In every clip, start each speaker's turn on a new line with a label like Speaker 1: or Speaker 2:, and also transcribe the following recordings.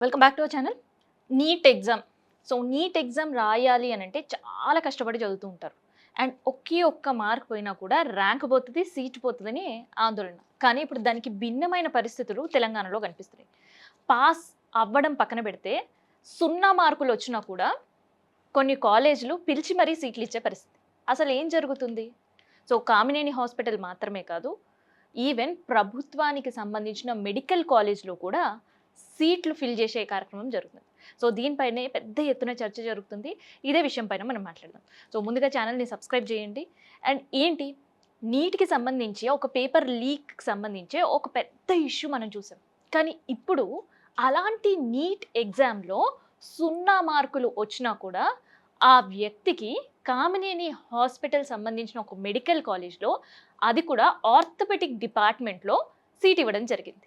Speaker 1: Welcome back to our channel. NEET exam. So NEET exam రాయాలి అని అంటే చాలా కష్టపడి చదువుతూ ఉంటారు. అండ్ ఒకే ఒక్క మార్క్ పోయినా కూడా ర్యాంక్ పోతుంది, సీట్ పోతుందని ఆందోళన. కానీ ఇప్పుడు దానికి భిన్నమైన పరిస్థితులు తెలంగాణలో కనిపిస్తున్నాయి. పాస్ అవ్వడం పక్కన పెడితే 0 మార్కులు వచ్చినా కూడా కొన్ని కాలేజీలు పిలిచి మరీ సీట్లు ఇచ్చే పరిస్థితి. అసలు ఏం జరుగుతుంది? సో కామినేని హాస్పిటల్ మాత్రమే కాదు, ఈవెన్ ప్రభుత్వానికి సంబంధించిన మెడికల్ కాలేజ్‌లో కూడా సీట్లు ఫిల్ చేసే కార్యక్రమం జరుగుతుంది. సో దీనిపైనే పెద్ద ఎత్తున చర్చ జరుగుతుంది. ఇదే విషయం పైన మనం మాట్లాడదాం. సో ముందుగా ఛానల్‌ని సబ్స్క్రైబ్ చేయండి. అండ్ ఏంటి నీట్‌కి సంబంధించి ఒక పేపర్ లీక్‌కి సంబంధించి ఒక పెద్ద ఇష్యూ మనం చూసాం. కానీ ఇప్పుడు అలాంటి నీట్ ఎగ్జామ్‌లో 0 మార్కులు వచ్చినా కూడా ఆ వ్యక్తికి కామినేని హాస్పిటల్ సంబంధించిన ఒక మెడికల్ కాలేజ్‌లో, అది కూడా ఆర్థోపెడిక్ డిపార్ట్మెంట్‌లో సీట్ ఇవ్వడం జరిగింది.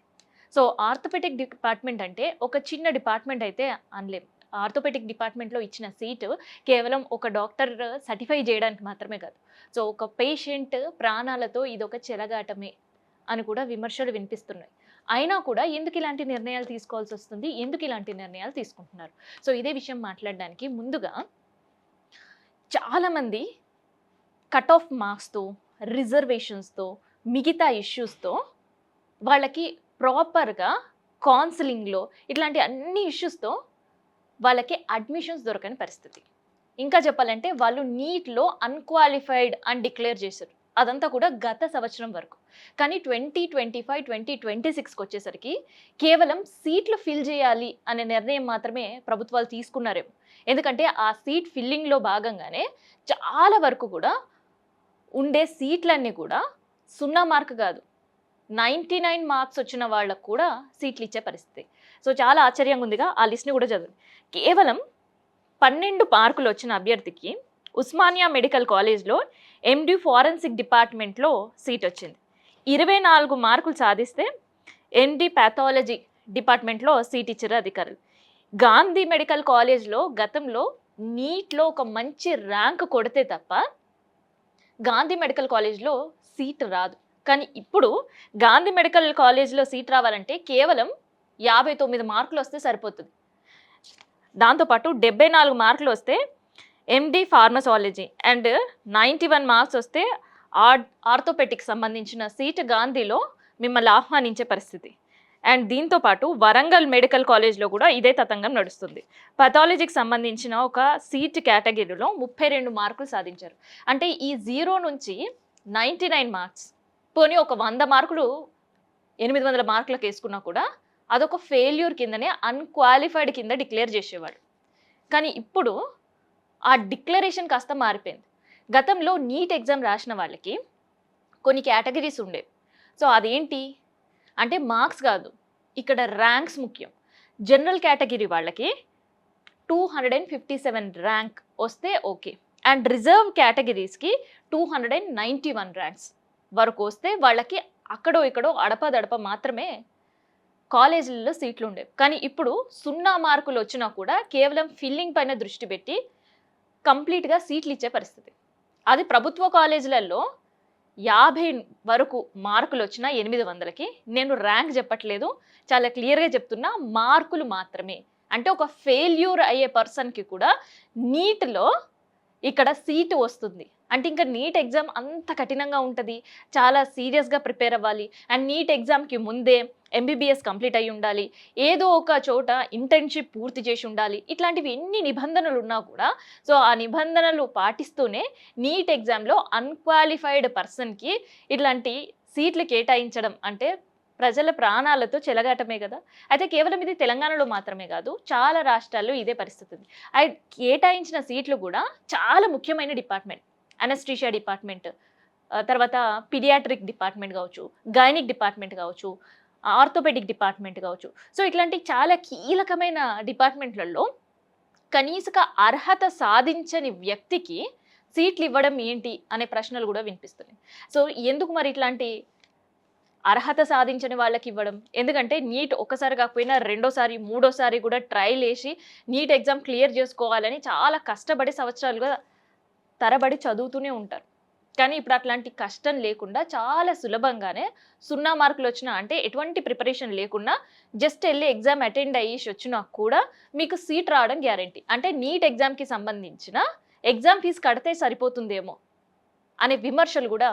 Speaker 1: సో ఆర్థోపెడిక్ డిపార్ట్మెంట్ అంటే ఒక చిన్న డిపార్ట్మెంట్ అయితే అనలేం. ఆర్థోపెడిక్ డిపార్ట్మెంట్‌లో ఇచ్చిన సీటు కేవలం ఒక డాక్టర్ సర్టిఫై చేయడానికి మాత్రమే కాదు. సో ఒక పేషెంట్ ప్రాణాలతో ఇదొక చెలగాటమే అని కూడా విమర్శలు వినిపిస్తున్నాయి. అయినా కూడా ఎందుకు ఇలాంటి నిర్ణయాలు తీసుకోవాల్సి వస్తుంది? ఎందుకు ఇలాంటి నిర్ణయాలు తీసుకుంటున్నారు? సో ఇదే విషయం మాట్లాడడానికి ముందుగా చాలామంది కట్ ఆఫ్ మార్క్స్‌తో, రిజర్వేషన్స్‌తో, మిగతా ఇష్యూస్‌తో వాళ్ళకి ప్రాపర్‌గా కౌన్సెలింగ్‌లో ఇట్లాంటి అన్ని ఇష్యూస్‌తో వాళ్ళకి అడ్మిషన్స్ దొరకని పరిస్థితి. ఇంకా చెప్పాలంటే వాళ్ళు నీట్‌లో అన్‌క్వాలిఫైడ్ అని డిక్లేర్ చేశారు. అదంతా కూడా గత సంవత్సరం వరకు. కానీ 2025, 2026కి వచ్చేసరికి కేవలం సీట్లు ఫిల్ చేయాలి అనే నిర్ణయం మాత్రమే ప్రభుత్వాలు తీసుకున్నారేమో. ఎందుకంటే ఆ సీట్ ఫిల్లింగ్‌లో భాగంగానే చాలా వరకు కూడా ఉండే సీట్లన్నీ కూడా 0 మార్క్ కాదు, 99 మార్క్స్ వచ్చిన వాళ్ళకు కూడా సీట్లు ఇచ్చే పరిస్థితి. సో చాలా ఆశ్చర్యంగా ఉందిగా. ఆ లిస్ట్‌ని కూడా చదవండి. కేవలం 12 మార్కులు వచ్చిన అభ్యర్థికి ఉస్మానియా మెడికల్ కాలేజ్‌లో ఎండీ ఫారెన్సిక్ డిపార్ట్మెంట్‌లో సీట్ వచ్చింది. 24 మార్కులు సాధిస్తే ఎండీ పాథాలజీ డిపార్ట్మెంట్‌లో సీట్ ఇచ్చారు అధికారులు. గాంధీ మెడికల్ కాలేజ్‌లో గతంలో నీట్‌లో ఒక మంచి ర్యాంక్ కొడితే తప్ప గాంధీ మెడికల్ కాలేజ్‌లో సీట్ రాదు. కానీ ఇప్పుడు గాంధీ మెడికల్ కాలేజ్‌లో సీట్ రావాలంటే కేవలం 59 మార్కులు వస్తే సరిపోతుంది. దాంతోపాటు 74 మార్కులు వస్తే ఎండీ ఫార్మసాలజీ అండ్ 91 మార్క్స్ వస్తే ఆర్థోపెటిక్ సంబంధించిన సీట్ గాంధీలో మిమ్మల్ని ఆహ్వానించే పరిస్థితి. అండ్ దీంతో పాటు వరంగల్ మెడికల్ కాలేజ్లో కూడా ఇదే తతంగం నడుస్తుంది. పథాలజీకి సంబంధించిన ఒక సీట్ కేటగిరీలో 32 మార్కులు సాధించారు. అంటే ఈ 0 నుంచి 99 మార్క్స్, పోనీ ఒక 100 మార్కులు 800 మార్కులకు వేసుకున్నా కూడా అదొక ఫెయిల్యూర్ కిందనే, అన్‌క్వాలిఫైడ్ కింద డిక్లేర్ చేసేవాడు. కానీ ఇప్పుడు ఆ డిక్లరేషన్ కాస్త మారిపోయింది. గతంలో నీట్ ఎగ్జామ్ రాసిన వాళ్ళకి కొన్ని కేటగిరీస్ ఉండేవి. సో అదేంటి అంటే మార్క్స్ కాదు, ఇక్కడ ర్యాంక్స్ ముఖ్యం. జనరల్ కేటగిరీ వాళ్ళకి 257 ర్యాంక్ వస్తే ఓకే. అండ్ రిజర్వ్ కేటగిరీస్కి 291 ర్యాంక్స్ వరకు వస్తే వాళ్ళకి అక్కడో ఇక్కడో అడపదడప మాత్రమే కాలేజీలలో సీట్లు ఉండేవి. కానీ ఇప్పుడు 0 మార్కులు వచ్చినా కూడా కేవలం ఫిల్లింగ్ పైన దృష్టి పెట్టి కంప్లీట్‌గా సీట్లు ఇచ్చే పరిస్థితి. అది ప్రభుత్వ కాలేజీలలో 50 వరకు మార్కులు వచ్చిన 800కి, నేను ర్యాంక్ చెప్పట్లేదు, చాలా క్లియర్‌గా చెప్తున్నా, మార్కులు మాత్రమే. అంటే ఒక ఫెయిల్యూర్ అయ్యే పర్సన్‌కి కూడా నీట్‌లో ఇక్కడ సీటు వస్తుంది. అంటే ఇంకా నీట్ ఎగ్జామ్ అంత కఠినంగా ఉంటుంది, చాలా సీరియస్‌గా ప్రిపేర్ అవ్వాలి. అండ్ నీట్ ఎగ్జామ్‌కి ముందే ఎంబీబీఎస్ కంప్లీట్ అయ్యి ఉండాలి, ఏదో ఒక చోట ఇంటర్న్‌షిప్ పూర్తి చేసి ఉండాలి. ఇట్లాంటివి ఎన్ని నిబంధనలు ఉన్నా కూడా సో ఆ నిబంధనలు పాటిస్తూనే నీట్ ఎగ్జామ్‌లో అన్‌క్వాలిఫైడ్ పర్సన్‌కి ఇట్లాంటి సీట్లు కేటాయించడం అంటే ప్రజల ప్రాణాలతో చెలగాటమే కదా. అయితే కేవలం ఇది తెలంగాణలో మాత్రమే కాదు, చాలా రాష్ట్రాల్లో ఇదే పరిస్థితి ఉంది. కేటాయించిన సీట్లు కూడా చాలా ముఖ్యమైన డిపార్ట్మెంట్. అనస్థీషియా డిపార్ట్మెంట్, తర్వాత పీడియాట్రిక్ డిపార్ట్మెంట్ కావచ్చు, గైనిక్ డిపార్ట్మెంట్ కావచ్చు, ఆర్థోపెడిక్ డిపార్ట్మెంట్ కావచ్చు. సో ఇట్లాంటి చాలా కీలకమైన డిపార్ట్మెంట్లలో కనీసక అర్హత సాధించని వ్యక్తికి సీట్లు ఇవ్వడం ఏంటి అనే ప్రశ్నలు కూడా వినిపిస్తున్నాయి. సో ఎందుకు మరి ఇట్లాంటి అర్హత సాధించని వాళ్ళకి ఇవ్వడం? ఎందుకంటే నీట్ ఒక్కసారి కాకపోయినా రెండోసారి, మూడోసారి కూడా ట్రయల్ వేసి నీట్ ఎగ్జామ్ క్లియర్ చేసుకోవాలని చాలా కష్టపడి సంవత్సరాలుగా తరబడి చదువుతూనే ఉంటారు. కానీ ఇప్పుడు అట్లాంటి కష్టం లేకుండా చాలా సులభంగానే 0 మార్కులు వచ్చినా అంటే ఎటువంటి ప్రిపరేషన్ లేకుండా జస్ట్ ఎళ్లి ఎగ్జామ్ అటెండ్ అయ్యేసి వచ్చినా కూడా మీకు సీట్ రావడం గ్యారంటీ. అంటే నీట్ ఎగ్జామ్‌కి సంబంధించిన ఎగ్జామ్ ఫీజ్ కడితే సరిపోతుందేమో అనే విమర్శలు గూడా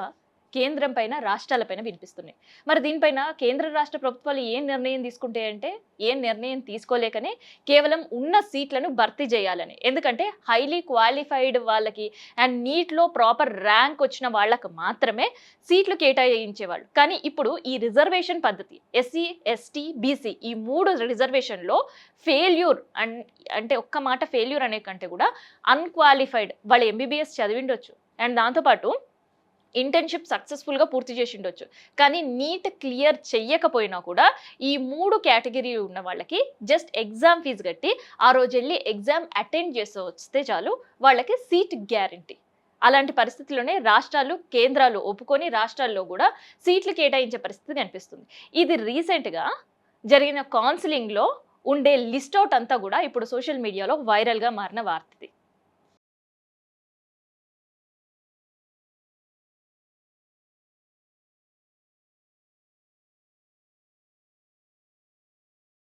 Speaker 1: కేంద్రం పైన, రాష్ట్రాల పైన వినిపిస్తున్నాయి. మరి దీనిపైన కేంద్ర, రాష్ట్ర ప్రభుత్వాలు ఏం నిర్ణయం తీసుకుంటాయంటే, ఏం నిర్ణయం తీసుకోలేకనే కేవలం ఉన్న సీట్లను భర్తీ చేయాలని. ఎందుకంటే హైలీ క్వాలిఫైడ్ వాళ్ళకి అండ్ నీట్‌లో ప్రాపర్ ర్యాంక్ వచ్చిన వాళ్ళకి మాత్రమే సీట్లు కేటాయించేవాళ్ళు. కానీ ఇప్పుడు ఈ రిజర్వేషన్ పద్ధతి ఎస్సీ, ఎస్టీ, బీసీ ఈ 3 రిజర్వేషన్‌లో ఫెయిల్యూర్ అంటే ఒక్క మాట ఫెయిల్యూర్ అనే కంటే కూడా అన్‌క్వాలిఫైడ్ వాళ్ళు ఎంబీబీఎస్ చదివిండొచ్చు. అండ్ దాంతో పాటు ఇంటర్న్‌షిప్ సక్సెస్‌ఫుల్‌గా పూర్తి చేసిండొచ్చు. కానీ నీట్ క్లియర్ చెయ్యకపోయినా కూడా ఈ 3 కేటగిరీ ఉన్న వాళ్ళకి జస్ట్ ఎగ్జామ్ ఫీజ్ కట్టి ఆ రోజెళ్లి ఎగ్జామ్ అటెండ్ చేసి వస్తే చాలు వాళ్ళకి సీట్ గ్యారంటీ. అలాంటి పరిస్థితుల్లోనే రాష్ట్రాలు, కేంద్రాలు ఒప్పుకొని రాష్ట్రాల్లో కూడా సీట్లు కేటాయించే పరిస్థితి కనిపిస్తుంది. ఇది రీసెంట్‌గా జరిగిన కౌన్సెలింగ్‌లో ఉండే లిస్ట్ ఔట్ అంతా కూడా ఇప్పుడు సోషల్ మీడియాలో వైరల్‌గా మారిన వార్త ఇది.